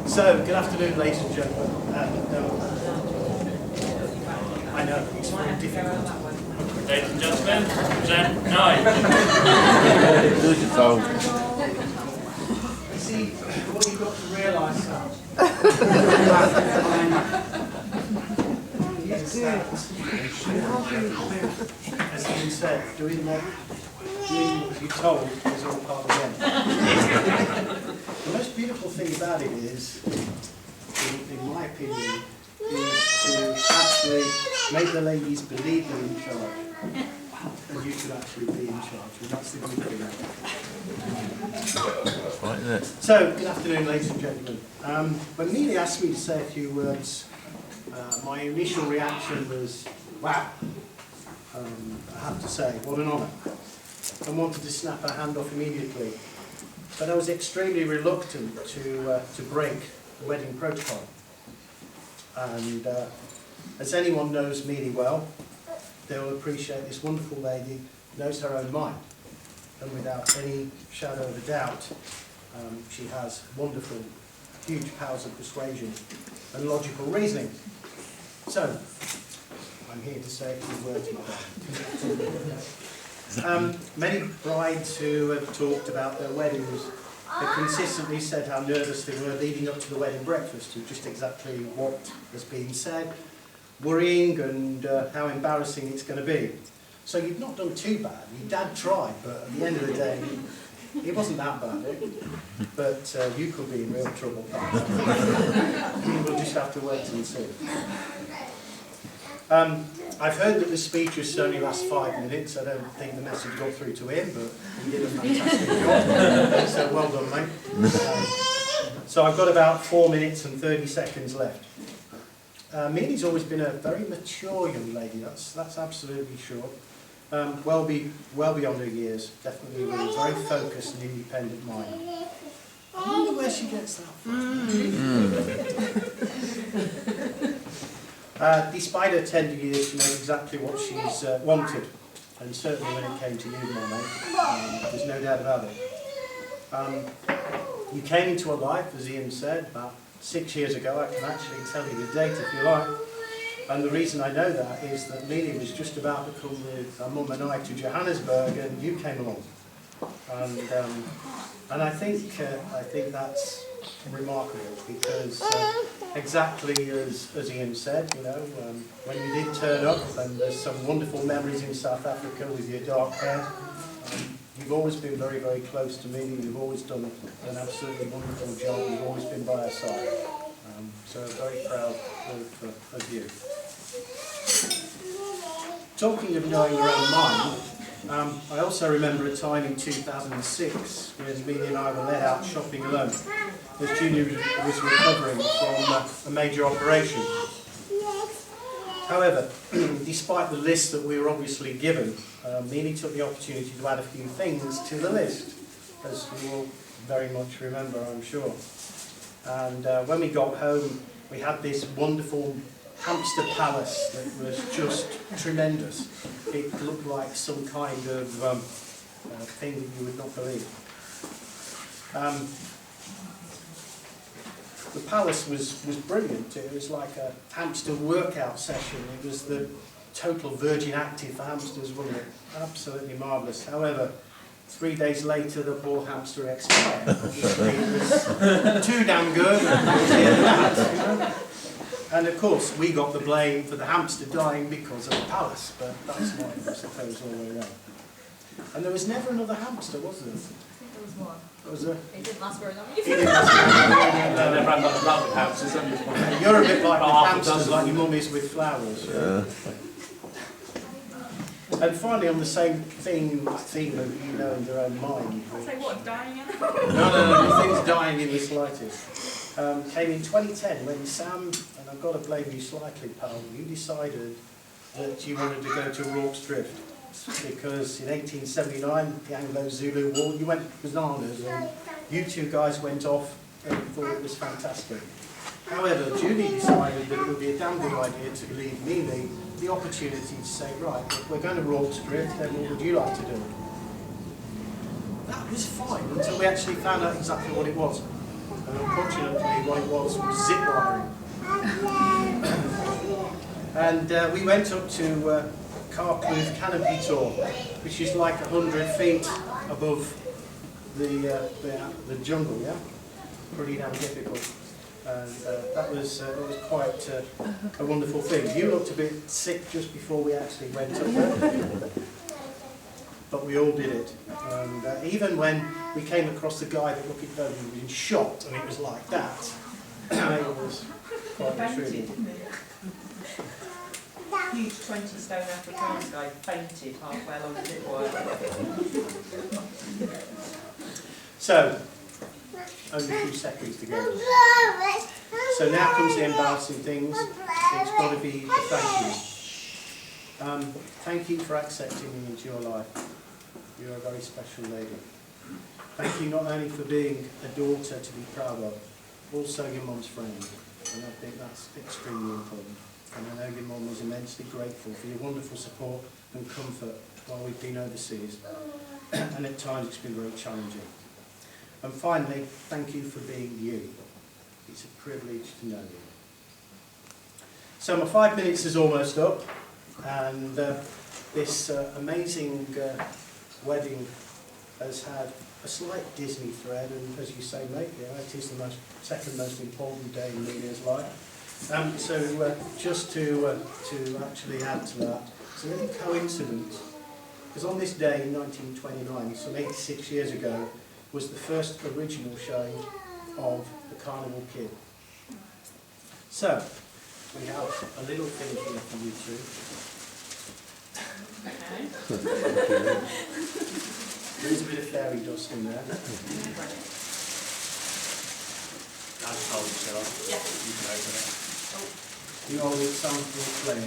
So, good afternoon, ladies and gentlemen. I know, it's very difficult. Ladies and gentlemen, present 9. You see, what you've got to realise, Sam, is that, as Ian said, doing what you're told is all part of the game. The most beautiful thing about it is, in my opinion, is to actually make the ladies believe they're in charge, and you can actually be in charge, and that's the good thing. Right, isn't it? So, good afternoon, ladies and gentlemen. When Amelia asked me to say a few words, my initial reaction was, wow. I have to say, what an honour. I wanted to snap her hand off immediately, but I was extremely reluctant to break the wedding protocol. And as anyone knows Amelia well, they will appreciate this wonderful lady knows her own mind, and without any shadow of a doubt, she has wonderful, huge powers of persuasion and logical reasoning. So, I'm here to say a few words, my friend. Many brides who have talked about their weddings have consistently said how nervous they were leading up to the wedding breakfast, and just exactly what has been said, worrying and how embarrassing it's going to be. So you've not done too bad. Your dad tried, but at the end of the day, it wasn't that bad, but you could be in real trouble. We'll just have to wait and see. I've heard that the speeches only last 5 minutes. I don't think the message got through to him, but he did a fantastic job. So well done, mate. So I've got about 4 minutes and 30 seconds left. Amelia's always been a very mature young lady. That's absolutely sure. Well beyond her years. Definitely with a very focused and independent mind. I wonder where she gets that from. Despite her tender years, she knows exactly what she's wanted, and certainly when it came to you, my mate, there's no doubt about it. You came into her life, as Ian said, about 6 years ago. I can actually tell you the date if you like, and the reason I know that is that Amelia was just about to come with her mum and I to Johannesburg, and you came along, and I think that's remarkable, because exactly as Ian said, you know, when you did turn up, and there's some wonderful memories in South Africa with your dark hair, you've always been very, very close to me. You've always done an absolutely wonderful job. You've always been by our side, so I'm very proud of you. Talking of knowing your own mind, I also remember a time in 2006 when Amelia and I were led out shopping alone, as Junior was recovering from a major operation. However, despite the list that we were obviously given, Amelia took the opportunity to add a few things to the list, as you will very much remember, I'm sure. And when we got home, we had this wonderful hamster palace that was just tremendous. It looked like some kind of thing that you would not believe. The palace was brilliant. It was like a hamster workout session. It was the total Virgin Active for hamsters, wasn't it? Absolutely marvellous. However, 3 days later, the poor hamster expired. Obviously, it was too damn good. And of course, we got the blame for the hamster dying because of the palace, but that's not, I suppose, all the way around. And there was never another hamster, was there? There was one. Was there? It didn't last very long. It didn't last very long. Never had that around the houses, You're a bit like with hamsters, like your mum is with flowers. Yeah. And finally, on the same theme of you know in your own mind. I'll say what, dying in? No, nothing's dying in the slightest. Came in 2010 when Sam, and I've got to blame you slightly, pal, you decided that you wanted to go to Rorke's Drift. Because in 1879, the Anglo-Zulu War, you went bananas, and you two guys went off and thought it was fantastic. However, Julie decided that it would be a damn good idea to leave Mimi the opportunity to say, right, if we're going to Rorke's Drift, then what would you like to do? That was fine until we actually found out exactly what it was. And unfortunately, what it was zip wiring. And we went up to Carpluth Canopy Tour, which is like 100 feet above the jungle, yeah? Pretty damn difficult. And that was quite a wonderful thing. You looked a bit sick just before we actually went up there. But we all did it. And even when we came across the guy that looked at him and been shot, and it was like that, it was quite intriguing. Huge 20-stone Afrikaans guy fainted halfway along the zip wire. So, only a few seconds to go. So now comes the embarrassing things. It's got to be the thank you. Thank you for accepting me into your life. You're a very special lady. Thank you not only for being a daughter to be proud of, also your mum's friend. And I think that's extremely important. And I know your mum was immensely grateful for your wonderful support and comfort while we've been overseas. And at times it's been very challenging. And finally, thank you for being you. It's a privilege to know you. So my 5 minutes is almost up, and this amazing wedding has had a slight Disney thread, and as you say, mate, yeah, it is the second most important day in Amelia's life. So just to actually add to that, it's a little coincidence, because on this day in 1929, some 86 years ago, was the first original showing of The Carnival Kid. So, we have a little thing here for you two. There's a bit of fairy dust in there. I'll hold it, shall I? Yeah. You can open it. You hold it, sound will play.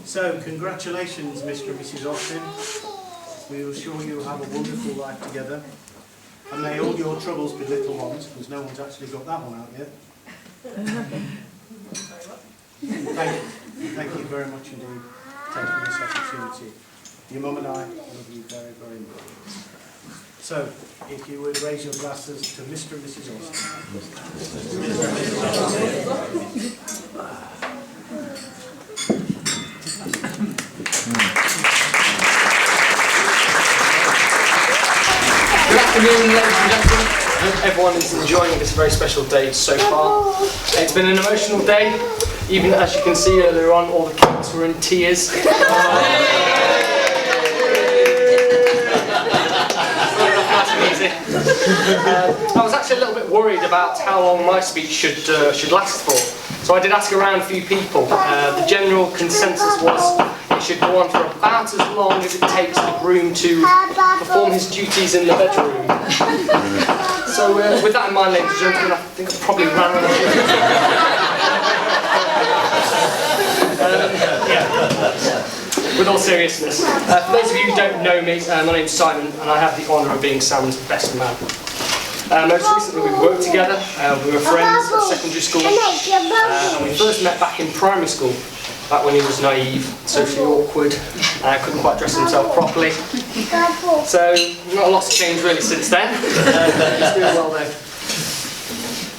So, congratulations, Mr. and Mrs. Austin. We are sure you have a wonderful life together. And may all your troubles be little ones, because no one's actually got that one out yet. Thank you very much indeed for taking this opportunity. Your mum and I love you very, very much. So, if you would raise your glasses to Mr. and Mrs. Austin. Good afternoon, ladies and gentlemen. I hope everyone is enjoying this very special day so far. It's been an emotional day, even as you can see earlier on, all the kids were in tears. I was actually a little bit worried about how long my speech should last for, so I did ask around a few people. The general consensus was it should go on for about as long as it takes the groom to perform his duties in the bedroom. So with that in mind, ladies and gentlemen, I think I probably ran out of with all seriousness, for those of you who don't know me, my name's Simon, and I have the honour of being Sam's best man. Most recently we worked together, we were friends at secondary school, and we first met back in primary school, back when he was naive, socially awkward, couldn't quite dress himself properly. So, not a lot's changed really since then. He's doing well though.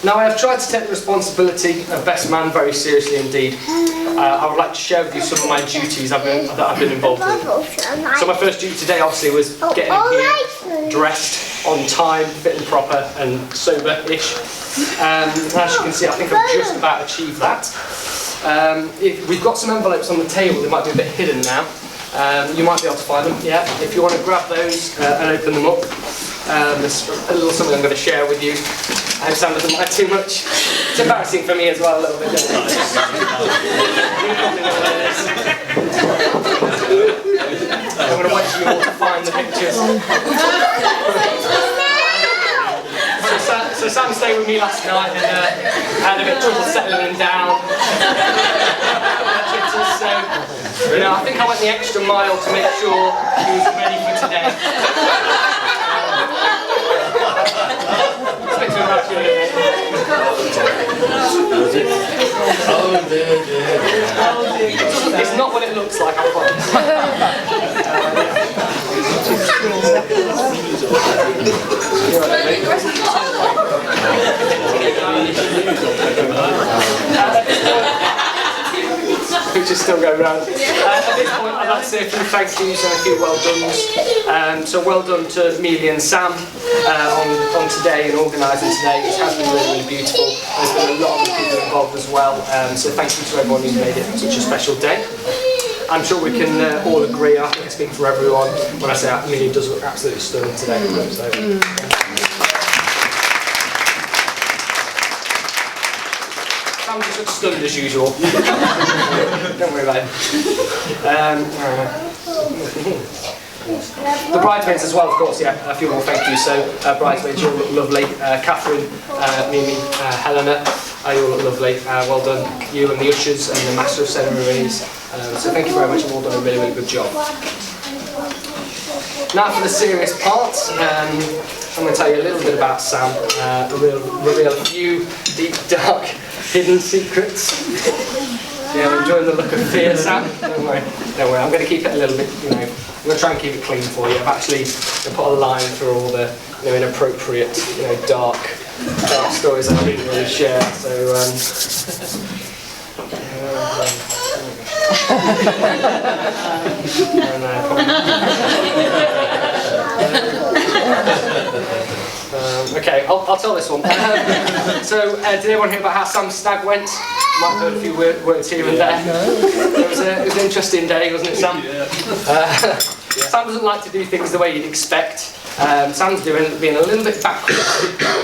Now I have tried to take the responsibility of best man very seriously indeed. I would like to share with you some of my duties that I've been involved with. So my first duty today obviously was getting here, dressed, on time, fit and proper and sober-ish. As you can see, I think I've just about achieved that. We've got some envelopes on the table, they might be a bit hidden now. You might be able to find them, yeah. If you want to grab those and open them up. There's a little something I'm going to share with you. I hope Sam doesn't mind too much. It's embarrassing for me as well a little bit, don't it? You probably know what it is. I'm going to wait for you all to find the pictures. So Sam stayed with me last night and had a bit of trouble settling him down. dancers, so I think I went the extra mile to make sure he was ready for today. It's a bit too much, isn't it? It's not what it looks like, I promise. Which is still going round. At this point, I'd like to say a few thank yous and a few well dones. So well done to Amelia and Sam on today and organising today. It has been really, really beautiful. There's been a lot of people involved as well. So thank you to everyone who's made it such a special day. I'm sure we can all agree, I think I speak for everyone when I say that Amelia does look absolutely stunning today. So, Sam just looks stunned as usual. Don't worry about it. The bridesmaids as well, of course, yeah, a few more thank yous. So, bridesmaids, you all look lovely. Catherine, Mimi, Helena, you all look lovely. Well done, you and the ushers and the master of ceremonies. So thank you very much, you've all done a really, really good job. Now for the serious part, I'm going to tell you a little bit about Sam, reveal a few deep, dark, hidden secrets. Yeah, I'm enjoying the look of fear, Sam. Don't worry, I'm going to keep it a little bit, I'm going to try and keep it clean for you. I've actually put a line through all the inappropriate, dark stories I didn't really share. So, okay, I'll tell this one. So, did everyone hear about how Sam's stag went? Might have heard a few words here and there. It was an interesting day, wasn't it, Sam? Sam doesn't like to do things the way you'd expect. Sam's being a little bit backwards.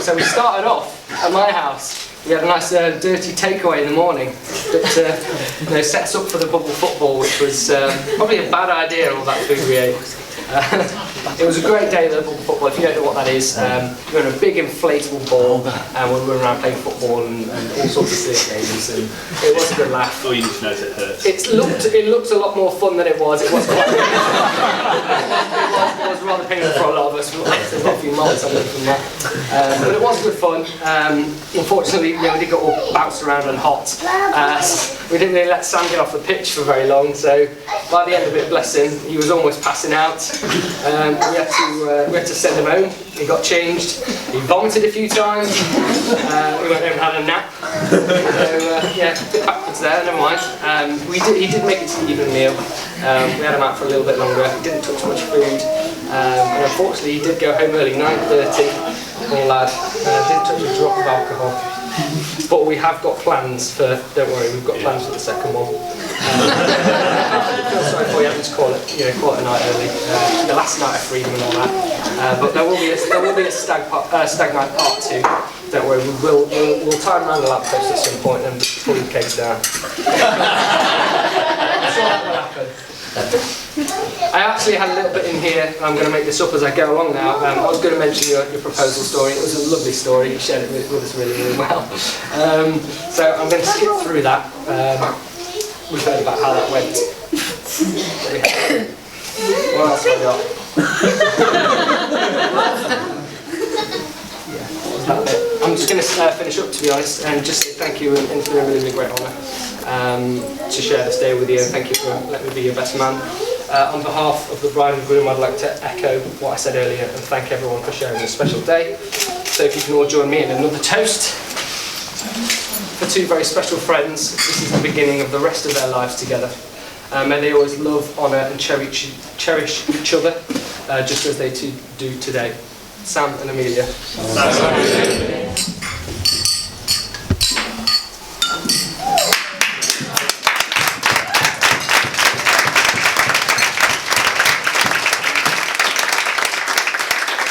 So we started off at my house. We had a nice dirty takeaway in the morning that sets up for the bubble football, which was probably a bad idea, all that food we ate. It was a great day at the bubble football. If you don't know what that is, we're in a big inflatable ball and we're running around playing football and all sorts of silly games, and it was a good laugh. All you need to know is it hurts. It looked a lot more fun than it was. It was quite it was rather painful for a lot of us. There's not a few miles on from that. But it was good fun. Unfortunately, we did get all bounced around and hot. We didn't really let Sam get off the pitch for very long, so by the end of it, bless him, he was almost passing out. We had to send him home. He got changed. He vomited a few times. We went home and had a nap. So yeah, a bit backwards there. Never mind. He did make it to the evening meal. We had him out for a little bit longer. He didn't touch much food, and unfortunately, he did go home early, 9:30. Poor lad. Didn't touch a drop of alcohol. But we have got plans for. Don't worry, we've got plans for the second one. Sorry for you having to call it a night early. The last night of freedom and all that. But there will be a stag night part 2. Don't worry, we'll tie him around the lamppost at some point and pull the cakes down. I'm sure that will happen. I actually had a little bit in here, and I'm going to make this up as I go along now. I was going to mention your proposal story. It was a lovely story. You shared it with us really, really well. So I'm going to skip through that. We've heard about how that went. What else have I got? I'm just going to finish up, to be honest, and just say thank you, and it's been a really, really great honour to share this day with you, and thank you for letting me be your best man. On behalf of the bride and groom, I'd like to echo what I said earlier and thank everyone for sharing this special day. So if you can all join me in another toast for 2 very special friends. This is the beginning of the rest of their lives together. May they always love, honour and cherish each other, just as they do today. Sam and Amelia.